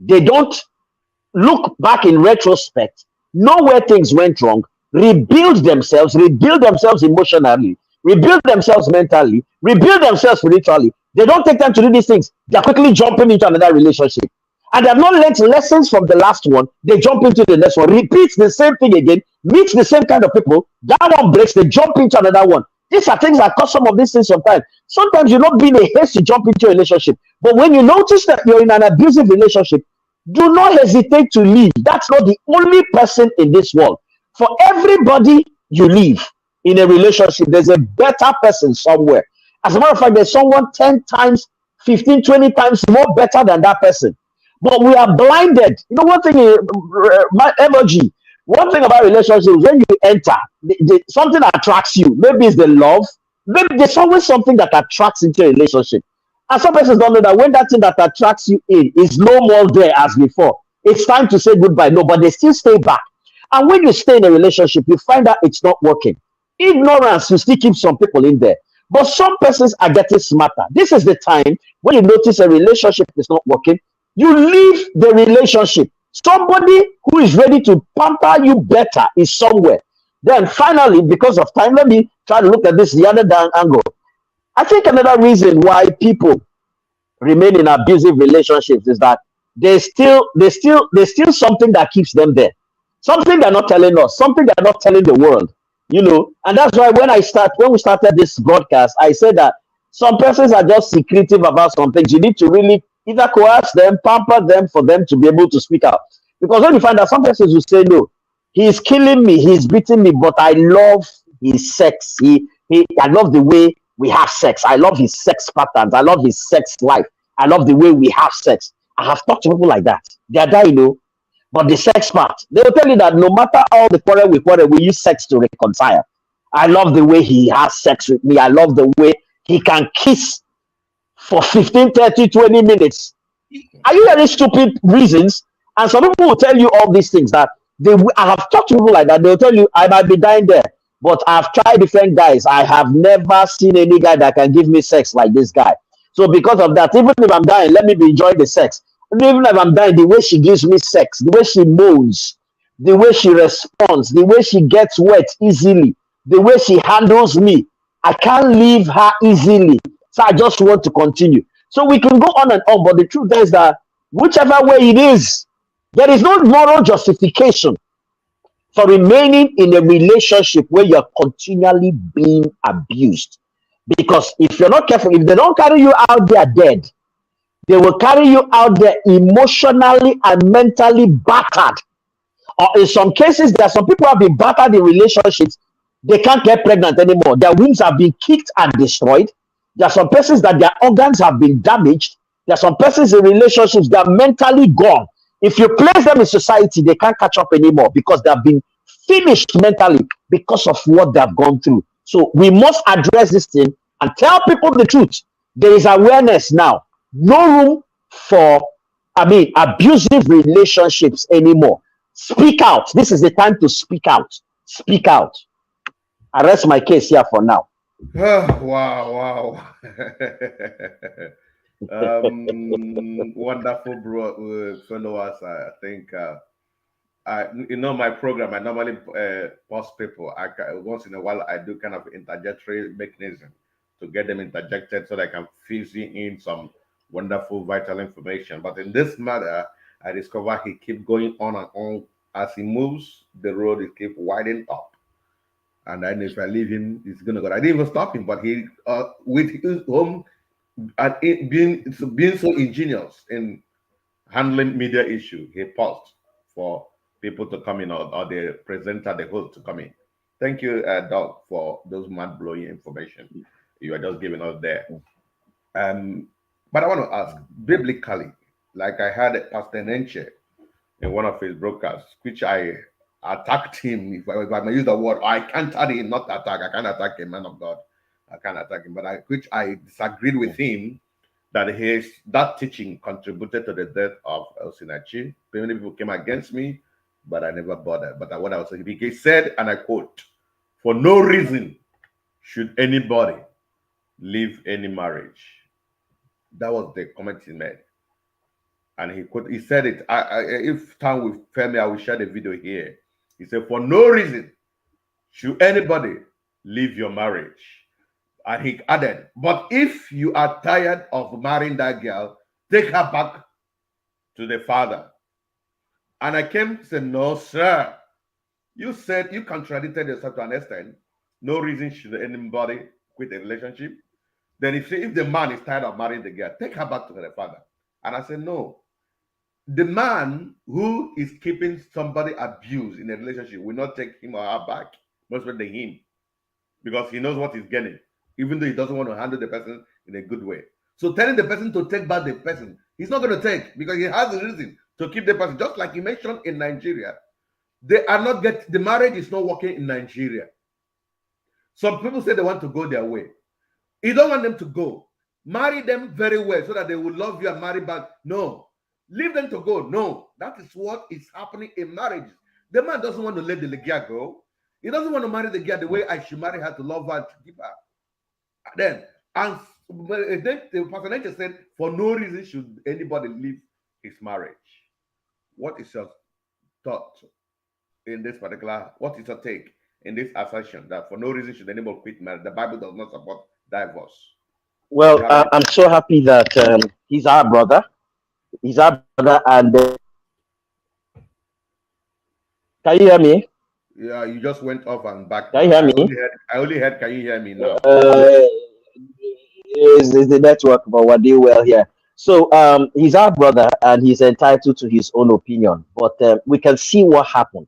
S3: They don't look back in retrospect, know where things went wrong, rebuild themselves emotionally, rebuild themselves mentally, rebuild themselves spiritually. They don't take time to do these things. They're quickly jumping into another relationship. And they have not learned lessons from the last one. They jump into the next one, repeat the same thing again, meet the same kind of people. That one breaks, they jump into another one. These are things that cause some of these things sometimes. Sometimes you're not being a haste to jump into a relationship. But when you notice that you're in an abusive relationship, do not hesitate to leave. That's not the only person in this world. For everybody you leave in a relationship, there's a better person somewhere. As a matter of fact, there's someone 10 times, 15, 20 times more better than that person. But we are blinded. You know, one thing, my emoji, one thing about relationships, when you enter, something attracts you. Maybe it's the love. Maybe there's always something that attracts into a relationship. And some persons don't know that when that thing that attracts you in is no more there as before, it's time to say goodbye. No, but they still stay back. And when you stay in a relationship, you find out it's not working. Ignorance will still keep some people in there. But some persons are getting smarter. This is the time when you notice a relationship is not working, you leave the relationship. Somebody who is ready to pamper you better is somewhere. Then finally, because of time, let me try to look at this the other angle. I think another reason why people remain in abusive relationships is that there's still something that keeps them there. Something they're not telling us, something they're not telling the world, and that's why when we started this broadcast, I said that some persons are just secretive about some things. You need to really either coerce them, pamper them for them to be able to speak out. Because when you find out, some persons will say, no, he's killing me, he's beating me, but I love his sex. I love the way we have sex. I love his sex patterns. I love his sex life. I love the way we have sex. I have talked to people like that. They are dying, but the sex part, they will tell you that no matter all the quarrel, we use sex to reconcile. I love the way he has sex with me. I love the way he can kiss for 15, 30, 20 minutes. Are you hearing stupid reasons? And some people will tell you all these things that I have talked to people like that. They'll tell you, I might be dying there, but I've tried different guys. I have never seen any guy that can give me sex like this guy. So because of that, even if I'm dying, let me be enjoying the sex. And even if I'm dying, the way she gives me sex, the way she moans, the way she responds, the way she gets wet easily, the way she handles me, I can't leave her easily. So I just want to continue. So we can go on and on, but the truth is that whichever way it is, there is no moral justification for remaining in a relationship where you're continually being abused. Because if you're not careful, if they don't carry you out there dead, they will carry you out there emotionally and mentally battered. Or in some cases, there are some people who have been battered in relationships, they can't get pregnant anymore. Their wombs have been kicked and destroyed. There are some persons that their organs have been damaged. There are some persons in relationships that are mentally gone. If you place them in society, they can't catch up anymore because they have been finished mentally because of what they have gone through. So we must address this thing and tell people the truth. There is awareness now. No room for, abusive relationships anymore. Speak out. This is the time to speak out. Speak out. I rest my case here for now.
S1: Wow. Wonderful, followers. I think, my program, I normally post people. Once in a while, I do kind of interjectory mechanism to get them interjected so that I can fuse in some wonderful, vital information. But in this matter, I discover he keep going on and on. As he moves, the road is keep widening up. And then if I leave him, he's gonna go. I didn't even stop him, but he, with his home, and being so ingenious in handling media issue, he paused for people to come in, or the presenter, the host to come in. Thank you, Doc, for those mind-blowing information you are just giving us there. But I want to ask, biblically, like I had Pastor Nenche in one of his broadcasts, which I attacked him, if I may use the word, I can't add him, not attack. I can't attack a man of God. I can't attack him, but which I disagreed with him that that teaching contributed to the death of Osinachi. Many people came against me, but I never bothered. But what I was saying, he said, and I quote, "For no reason should anybody leave any marriage." That was the comment he made. And he said it. If time will fail me, I will share the video here. He said, "For no reason should anybody leave your marriage." And he added, "But if you are tired of marrying that girl, take her back to the father." And I came to say, "No, sir. You said you contradicted yourself to an extent. No reason should anybody quit a relationship. Then if the man is tired of marrying the girl, take her back to the father." And I said, "No. The man who is keeping somebody abused in a relationship will not take him or her back, most than him, because he knows what he's getting, even though he doesn't want to handle the person in a good way. So telling the person to take back the person, he's not going to take, because he has a reason to keep the person. Just like you mentioned in Nigeria, the marriage is not working in Nigeria. Some people say they want to go their way. You don't want them to go. Marry them very well so that they will love you and marry back. No. Leave them to go. No. That is what is happening in marriage. The man doesn't want to let the girl go. He doesn't want to marry the girl the way I should marry her, to love her and to keep her. Then the Pastor Nature said, for no reason should anybody leave his marriage. What is your thought in this particular? What is your take in this assertion that for no reason should anybody quit marriage? The Bible does not support divorce. Do
S3: Well,
S1: you have any?
S3: I'm so happy that he's our brother. He's our brother, and can you hear me?
S1: Yeah, you just went off and back
S3: Can you
S1: now.
S3: hear
S1: I
S3: me?
S1: only heard. I only heard. Can you hear me now?
S3: Uh, is the network, but we're doing well here. So he's our brother, and he's entitled to his own opinion. But we can see what happened,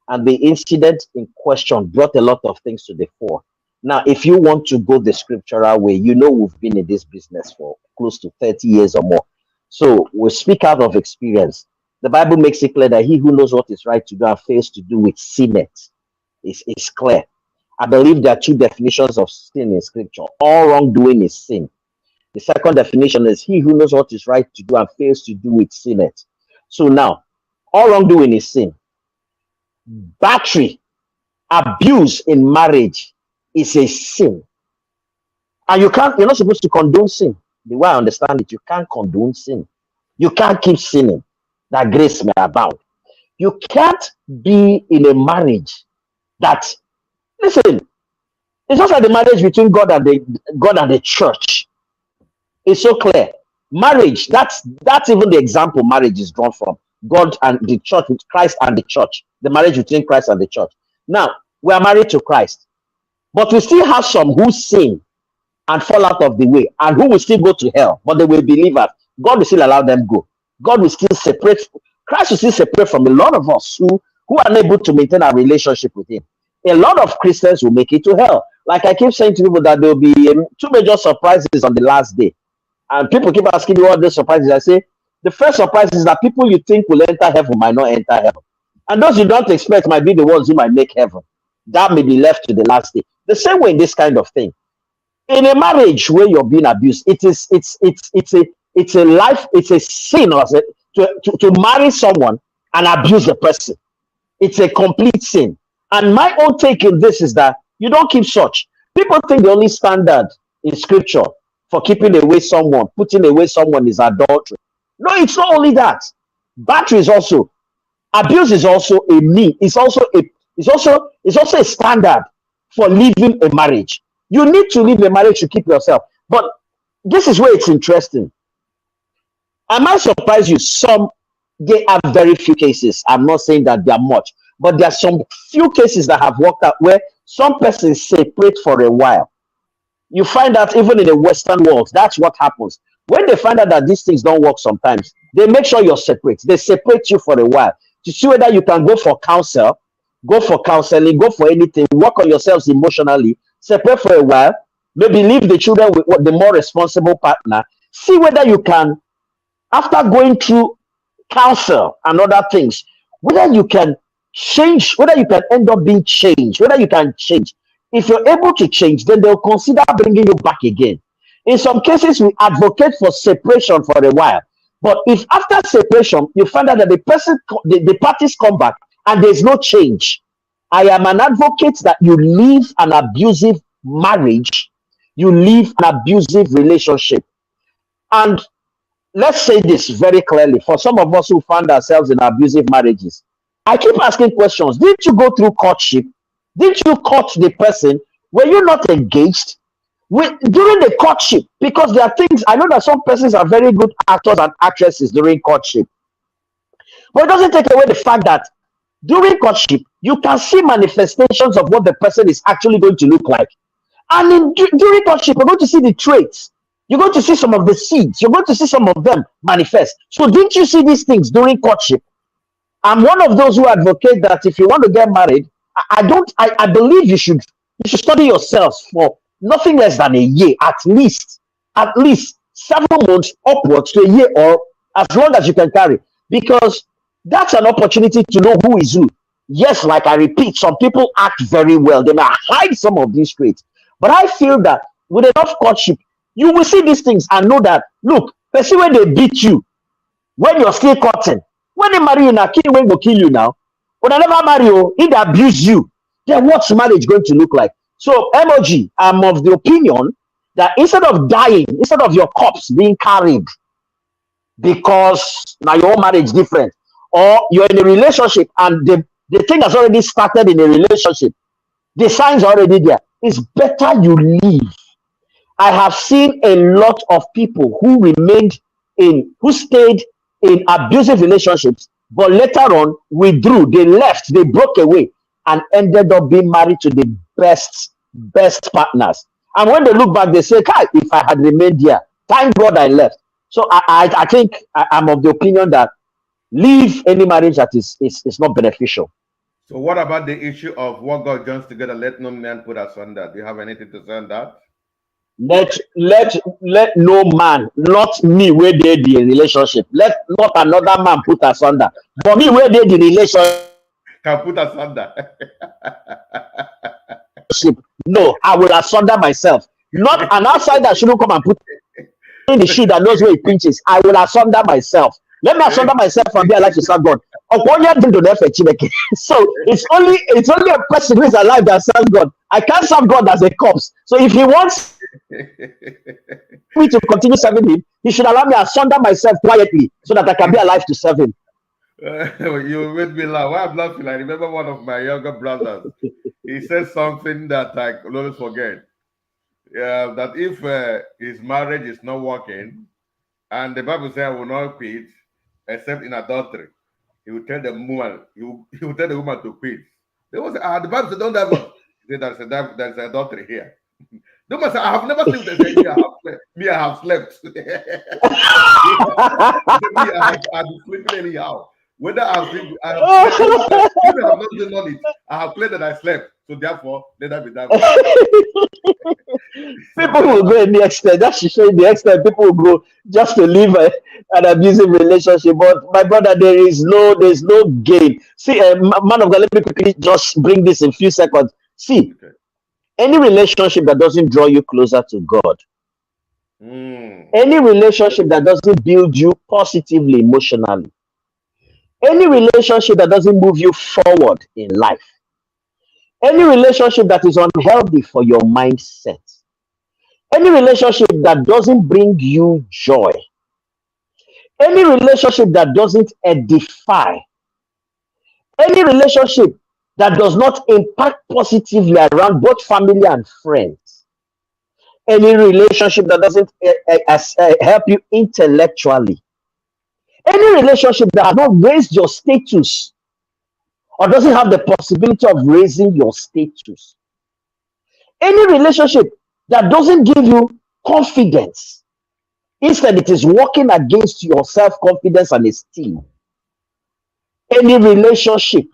S3: and the incident in question brought a lot of things to the fore. Now, if you want to go the scriptural way, you know we've been in this business for close to 30 years or more. So we speak out of experience. The Bible makes it clear that he who knows what is right to do and fails to do with sinneth is clear. I believe there are two definitions of sin in scripture. All wrongdoing is sin. The second definition is he who knows what is right to do and fails to do with sinneth. So now, all wrongdoing is sin. Battery, abuse in marriage is a sin. And you're not supposed to condone sin. The way I understand it, you can't condone sin. You can't keep sinning that grace may abound. You can't be in a marriage that, listen, it's just like the marriage between God and the church. It's so clear. Marriage, that's even the example marriage is drawn from. God and the church, with Christ and the church. The marriage between Christ and the church. Now, we are married to Christ, but we still have some who sin and fall out of the way, and who will still go to hell, but they will believe us. God will still allow them go. God will still separate. Christ will still separate from a lot of us who are unable to maintain our relationship with Him. A lot of Christians will make it to hell. Like I keep saying to people that there will be two major surprises on the last day, and people keep asking me what the surprises. I say the first surprise is that people you think will enter heaven might not enter heaven, and those you don't expect might be the ones who might make heaven. That may be left to the last day. The same way in this kind of thing, in a marriage where you're being abused, it's a life, it's a sin or to marry someone and abuse the person. It's a complete sin. And my own take in this is that you don't keep such. People think the only standard in scripture for keeping away someone, putting away someone is adultery. No, it's not only that. Battery is also, abuse is also a mean. It's also a standard for leaving a marriage. You need to leave a marriage to keep yourself. But this is where it's interesting. I might surprise you. There are very few cases. I'm not saying that there are much, but there are some few cases that have worked out where some persons separate for a while. You find out even in the Western world, that's what happens. When they find out that these things don't work sometimes, they make sure you're separate. They separate you for a while to see whether you can go for counsel, go for counseling, go for anything, work on yourselves emotionally, separate for a while, maybe leave the children with the more responsible partner, see whether you can, after going through counsel and other things, whether you can change, whether you can end up being changed, whether you can change. If you're able to change, then they'll consider bringing you back again. In some cases, we advocate for separation for a while. But if after separation, you find out that the parties come back and there's no change, I am an advocate that you leave an abusive marriage, you leave an abusive relationship. And let's say this very clearly for some of us who find ourselves in abusive marriages. I keep asking questions. Didn't you go through courtship? Didn't you court the person? Were you not engaged during the courtship? Because there are things, I know that some persons are very good actors and actresses during courtship, but it doesn't take away the fact that during courtship, you can see manifestations of what the person is actually going to look like. And during courtship, you're going to see the traits. You're going to see some of the seeds. You're going to see some of them manifest. So didn't you see these things during courtship? I'm one of those who advocate that if you want to get married, I believe you should study yourselves for nothing less than a year, at least 7 months upwards to a year, or as long as you can carry, because that's an opportunity to know who is who. Yes, like I repeat, some people act very well. They may hide some of these traits, but I feel that with enough courtship, you will see these things and know that, look, person when they beat you, when you're still courting, when they marry you now, kill when go kill you now. When I never marry you, if they abuse you, then what's marriage going to look like? So, MOG, I'm of the opinion that instead of dying, instead of your corpse being carried, because now your own marriage different, or you're in a relationship and the thing has already started in a relationship, the signs are already there. It's better you leave. I have seen a lot of people who stayed in abusive relationships, but later on withdrew, they left, they broke away, and ended up being married to the best partners. And when they look back, they say, "Kai, if I had remained here, thank God I left." So I think I'm of the opinion that leave any marriage that is not beneficial.
S1: So what about the issue of what God joins together, let no man put asunder? Do you have anything to say on that?
S3: Let no man, not me where they the relationship, let not another man put asunder, but me where they the relationship.
S1: Can put asunder.
S3: No, I will asunder myself. Not an outsider shouldn't come and put in the shoe that knows where it pinches. I will asunder myself. Let me asunder myself and be alive to serve God. So it's only a person who is alive that serves God. I can't serve God as a corpse. So if he wants me to continue serving him, he should allow me to asunder myself quietly so that I can be alive to serve him.
S1: You made me laugh. Why I'm laughing? I remember one of my younger brothers. He said something that I could always forget. That if his marriage is not working, and the Bible says I will not quit except in adultery, he will tell the woman, he will tell the woman to quit. They will say, the Bible says don't divorce. He said there's adultery here. The woman said, I have never slept. They said, me, I have slept. I've been sleeping anyhow. Whether I have slept, even I have not been on it. I have claimed that I slept. So therefore, let that be that way.
S3: People will go in the extent that she showing the extent people will go just to live an abusive relationship. But my brother, there's no gain. See, man of God, let me quickly just bring this in a few seconds. See,
S1: Okay.
S3: any relationship that doesn't draw you closer to God, any relationship that doesn't build you positively emotionally, any relationship that doesn't move you forward in life, any relationship that is unhealthy for your mindset, any relationship that doesn't bring you joy, any relationship that doesn't edify, any relationship that does not impact positively around both family and friends, any relationship that doesn't help you intellectually, any relationship that has not raised your status or doesn't have the possibility of raising your status, any relationship that doesn't give you confidence, instead it is working against your self-confidence and esteem, any relationship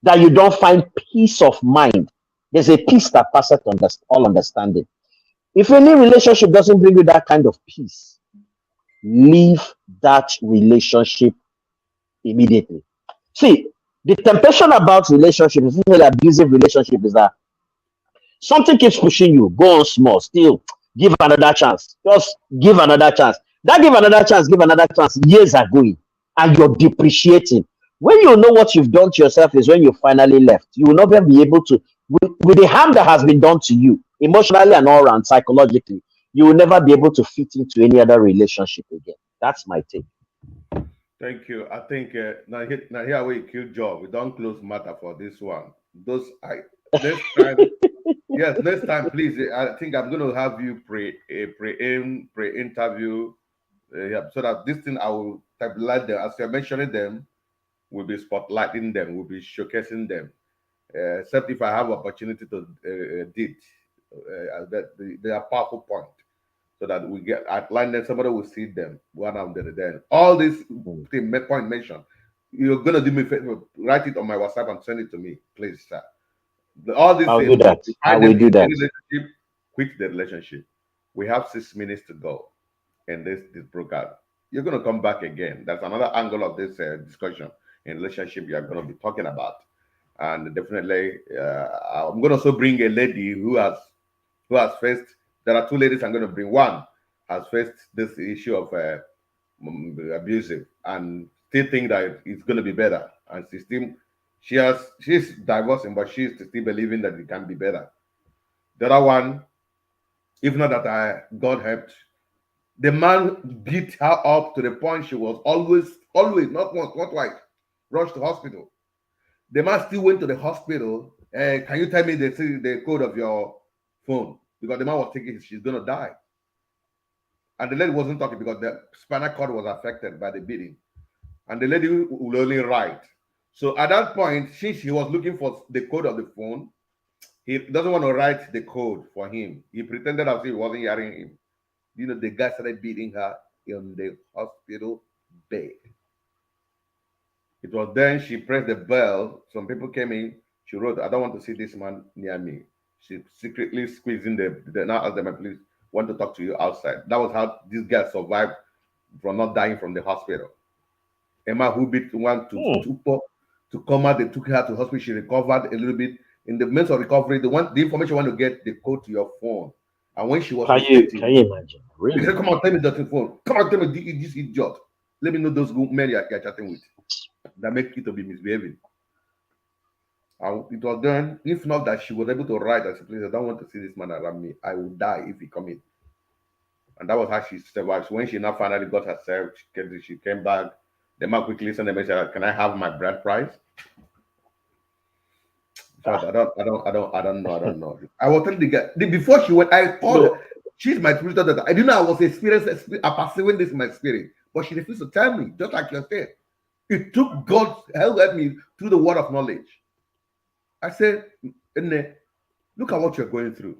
S3: that you don't find peace of mind, there's a peace that passeth all understanding. If any relationship doesn't bring you that kind of peace, leave that relationship immediately. See, the temptation about relationships, especially abusive relationship, is that something keeps pushing you. Go on small, still give another chance. Just give another chance. That give another chance, give another chance. Years are going and you're depreciating. When you know what you've done to yourself is when you finally left. You will never be able to, with the harm that has been done to you, emotionally and all around, psychologically, you will never be able to fit into any other relationship again. That's my take.
S1: Thank you. I think now here we kill job. We don't close matter for this one. Next time, yes, next time, please. I think I'm going to have you pre-interview, yeah, so that this thing I will stabilize them as you're mentioning them. We'll be spotlighting them. We'll be showcasing them. Except if I have opportunity to edit, they are powerful point, so that we get outline them. Somebody will see them one after the other. All this point mention. You're gonna do me a favor, write it on my WhatsApp and send it to me, please, sir. All these
S3: I'll do
S1: things,
S3: that.
S1: you
S3: I
S1: find
S3: will
S1: them
S3: do
S1: in
S3: that.
S1: any relationship, quit the relationship. We have 6 minutes to go in this program. You're gonna come back again. That's another angle of this discussion in relationship we are gonna be talking about. And definitely, I'm gonna also bring a lady who has faced. There are two ladies I'm going to bring. One has faced this issue of abusive and still think that it's going to be better, and she's divorcing, but she's still believing that it can be better. The other one, if not that God helped, the man beat her up to the point she was always, not once, not twice. rushed to hospital. The man still went to the hospital. Can you tell me the code of your phone? Because the man was thinking she's going to die. And the lady wasn't talking because the spinal cord was affected by the beating. And the lady will only write. So at that point, since he was looking for the code of the phone, he doesn't want to write the code for him. He pretended as if he wasn't hearing him. You know, the guy started beating her in the hospital bed. It was then she pressed the bell. Some people came in. She wrote, I don't want to see this man near me. She secretly squeezed in now asked them, please want to talk to you outside. That was how this girl survived from not dying from the hospital. Emma who beat one to come out, they took her to hospital. She recovered a little bit. In the midst of recovery, the information you want to get the code to your phone. And when she was
S3: can you imagine? Really?
S1: He said, come on, tell me the phone. Come on, tell me this idiot. Let me know those men you're chatting with that make you to be misbehaving. And it was done. If not that she was able to write and say, please, I don't want to see this man around me. I will die if he come in. And that was how she survived. So when she now finally got herself, she came back. The man quickly sent a message, can I have my bride price? So I don't know. I was telling the guy before she went, I thought she's my spiritual daughter. I didn't know I was pursuing this in my spirit, but she refused to tell me, just like you said. It took God's help me through the word of knowledge. I said, look at what you're going through.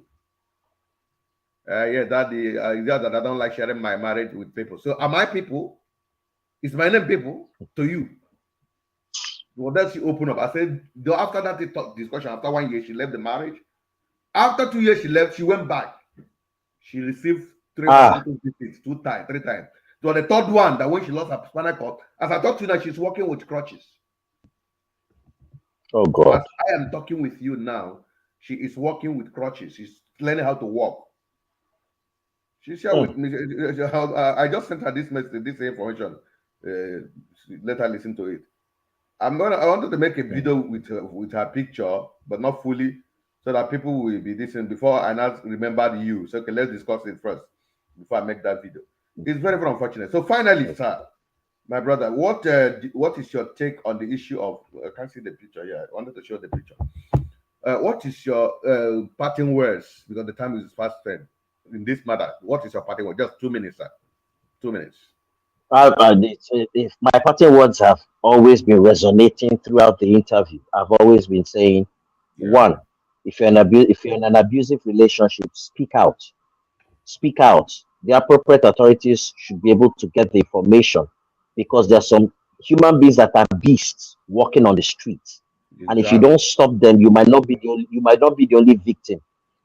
S1: Daddy, that I don't like sharing my marriage with people. So am I people? Is my name people to you? Well, then she opened up. I said, after that discussion, after 1 year, she left the marriage. After 2 years, she left. She went back. She received 3 hospital visits, 3 times. So the third one, that when she lost her spinal cord, as I talked to you now, she's working with crutches.
S3: Oh God!
S1: As I am talking with you now, she is working with crutches. She's learning how to walk. She shared with me. I just sent her this message, this information. Let her listen to it. I wanted to make a video with her picture, but not fully, so that people will be listening before I not remember you. So okay, let's discuss it first before I make that video. It's very, very unfortunate. So finally, sir, my brother, what is your take on the issue of? I can't see the picture. Yeah, I wanted to show the picture. What is your parting words? Because the time is fast spent in this matter. What is your parting word? Just 2 minutes, sir. 2 minutes.
S3: My parting words have always been resonating throughout the interview. I've always been saying, one, if you're in an abusive relationship, speak out. Speak out. The appropriate authorities should be able to get the information, because there are some human beings that are beasts walking on the streets.
S1: Exactly.
S3: And if you don't stop them, you might not be the only victim.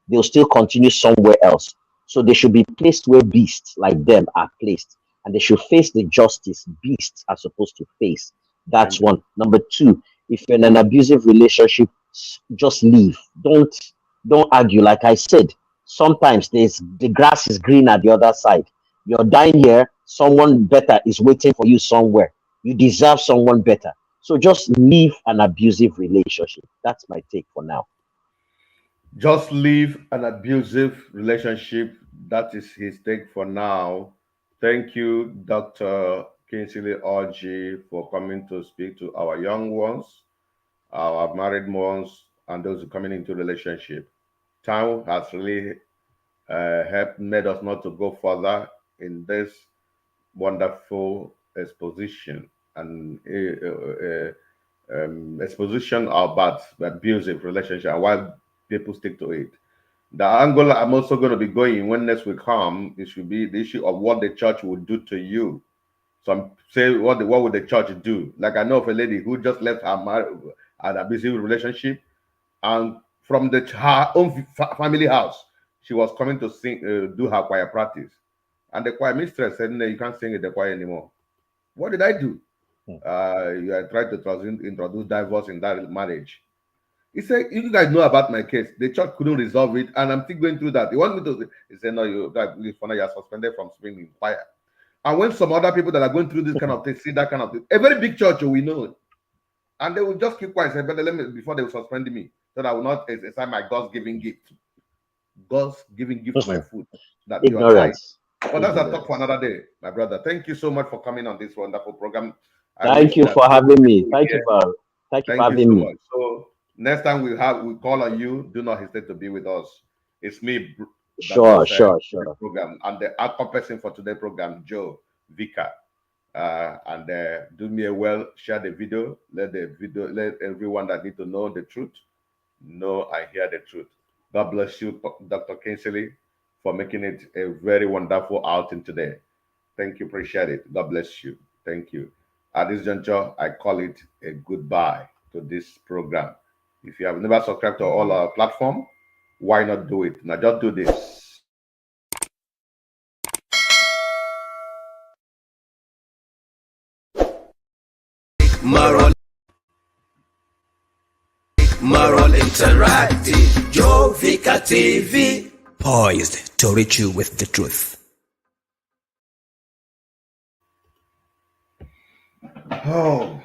S3: They'll still continue somewhere else. So they should be placed where beasts like them are placed, and they should face the justice beasts are supposed to face. That's one. Number two, if you're in an abusive relationship, just leave. Don't argue. Like I said, sometimes the grass is green at the other side. You're dying here, someone better is waiting for you somewhere. You deserve someone better. So just leave an abusive relationship. That's my take for now.
S1: Just leave an abusive relationship. That is his take for now. Thank you, Dr. Kingsley Oji, for coming to speak to our young ones, our married ones, and those who are coming into relationship. Time has really helped, made us not to go further in this wonderful exposition and exposition about abusive relationship and why people stick to it. The angle I'm also going to be going when next we come, it should be the issue of what the church would do to you. Some say, what would the church do? Like I know of a lady who just left an abusive relationship, and from her own family house, she was coming to sing, do her choir practice, and the choir mistress said, "No, you can't sing in the choir anymore." What did I do? I tried to introduce divorce in that marriage. He said, "You guys know about my case. The church couldn't resolve it, and I'm still going through that. They want me to." He said, "No, you are suspended from singing in choir." And when some other people that are going through this kind of thing see that kind of thing, a very big church, we know, and they will just keep quiet. Say, "Better let me before they will suspend me, so that I will not exercise my God's-given gift. God's-given gift, my food." That
S3: ignorance.
S1: But that's a talk for another day, my brother. Thank you so much for coming on this wonderful program. I wish
S3: Thank you
S1: that
S3: for
S1: more
S3: having me.
S1: people will
S3: Thank you
S1: hear.
S3: for
S1: Thank you
S3: having
S1: so
S3: me.
S1: much. So next time we call on you, do not hesitate to be with us. It's me that
S3: Sure,
S1: just
S3: sure,
S1: the
S3: sure.
S1: program, and the anchor person for today's program, Joe Vika. And do me a well, share the video, let everyone that need to know the truth know I hear the truth. God bless you, Dr. Kingsley, for making it a very wonderful outing today. Thank you, appreciate it. God bless you. Thank you. At this juncture, I call it a goodbye to this program. If you have never subscribed to all our platform, why not do it? Now just do this.
S2: Moral, moral interactive, Jovika TV. Poised to reach you with the truth.
S1: Oh.